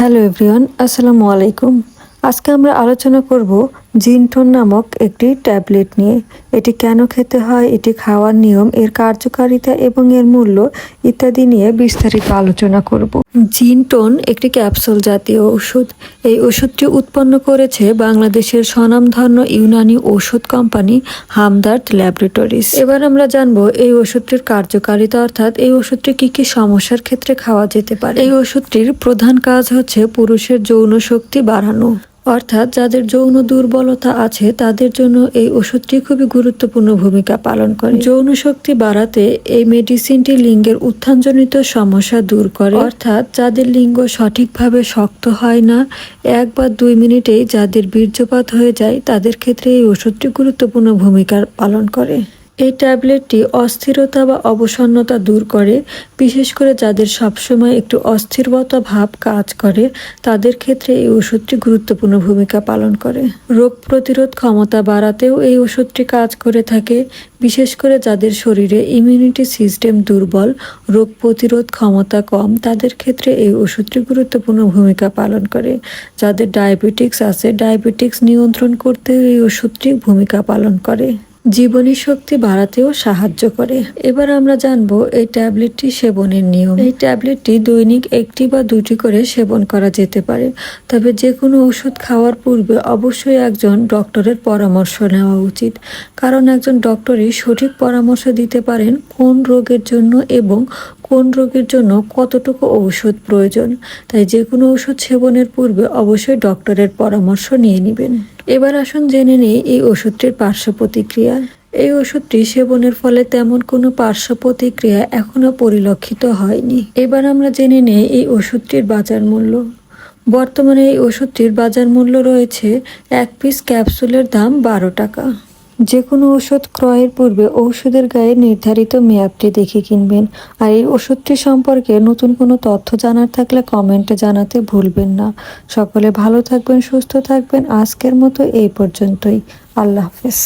Hello everyone, আসসালামু আলাইকুম। আজকে আমরা আলোচনা করব জিনটন নামক একটি ট্যাবলেট নিয়ে। এটি কেন খেতে হয়, এটি খাওয়ার নিয়ম, এর কার্যকারিতা এবং এর মূল্য ইত্যাদি নিয়ে বিস্তারিত আলোচনা করব। জিনটন একটি ক্যাপসুল জাতীয় ওষুধ। এই ওষুধটি উৎপন্ন করেছে বাংলাদেশের স্বনামধন্য ইউনানি ওষুধ কোম্পানি হামদার্দ ল্যাবরেটরিজ। এবার আমরা জানবো এই ওষুধটির কার্যকারিতা, অর্থাৎ এই ওষুধটি কি কি সমস্যার ক্ষেত্রে খাওয়া যেতে পারে। এই ওষুধটির প্রধান কাজ হচ্ছে পুরুষের যৌন শক্তি বাড়ানো, অর্থাৎ যাদের যৌন দুর্বলতা আছে তাদের জন্য এই ওষুধটি খুবই গুরুত্বপূর্ণ ভূমিকা পালন করে। যৌন শক্তি বাড়াতে এই মেডিসিনটি লিঙ্গের উত্থানজনিত সমস্যা দূর করে, অর্থাৎ যাদের লিঙ্গ সঠিকভাবে শক্ত হয় না, 1 বা 2 মিনিটেই যাদের বীর্যপাত হয়ে যায় তাদের ক্ষেত্রে এই ওষুধটি গুরুত্বপূর্ণ ভূমিকা পালন করে। এই ট্যাবলেটটি অস্থিরতা বা অবসন্নতা দূর করে, বিশেষ করে যাদের সবসময় একটু অস্থিরতা ভাব কাজ করে তাদের ক্ষেত্রে এই ওষুধটি গুরুত্বপূর্ণ ভূমিকা পালন করে। রোগ প্রতিরোধ ক্ষমতা বাড়াতেও এই ওষুধটি কাজ করে থাকে, বিশেষ করে যাদের শরীরে ইমিউনিটি সিস্টেম দুর্বল, রোগ প্রতিরোধ ক্ষমতা কম, তাদের ক্ষেত্রে এই ওষুধটি গুরুত্বপূর্ণ ভূমিকা পালন করে। যাদের ডায়াবেটিক্স আছে, ডায়াবেটিক্স নিয়ন্ত্রণ করতেও এই ওষুধটি ভূমিকা পালন করে। জীবনী শক্তি বাড়াতেও সাহায্য করে। এবার আমরা জানবো এই ট্যাবলেটটি সেবনের নিয়ম। এই ট্যাবলেটটি দৈনিক 1টি বা 2টি করে সেবন করা যেতে পারে, তবে যে কোনো ওষুধ খাওয়ার পূর্বে অবশ্যই একজন ডক্টরের পরামর্শ নেওয়া উচিত, কারণ একজন ডক্টরই সঠিক পরামর্শ দিতে পারেন কোন রোগের জন্য এবং কোন রোগের জন্য কতটুকু ঔষধ প্রয়োজন। তাই যে কোনো ওষুধ সেবনের পূর্বে অবশ্যই ডক্টরের পরামর্শ নিয়ে নেবেন। এবার আসুন জেনে নেই এই ওষুধটির পার্শ্ব প্রতিক্রিয়া। এই ওষুধটি সেবনের ফলে তেমন কোনো পার্শ্ব প্রতিক্রিয়া এখনো পরিলক্ষিত হয়নি। এবার আমরা জেনে নেই এই ওষুধটির বাজার মূল্য। বর্তমানে এই ওষুধটির বাজার মূল্য রয়েছে 1 পিস ক্যাপসুলের দাম 12 টাকা। যে কোনো ওষুধ ক্রয়ের পূর্বে ওষুধের গায়ে নির্ধারিত মেয়াদটি দেখে কিনবেন। আর এই ওষুধটি সম্পর্কে নতুন কোনো তথ্য জানার থাকলে কমেন্টে জানাতে ভুলবেন না। সকলে ভালো থাকবেন, সুস্থ থাকবেন। আজকের মতো এই পর্যন্তই। আল্লাহ হাফেজ।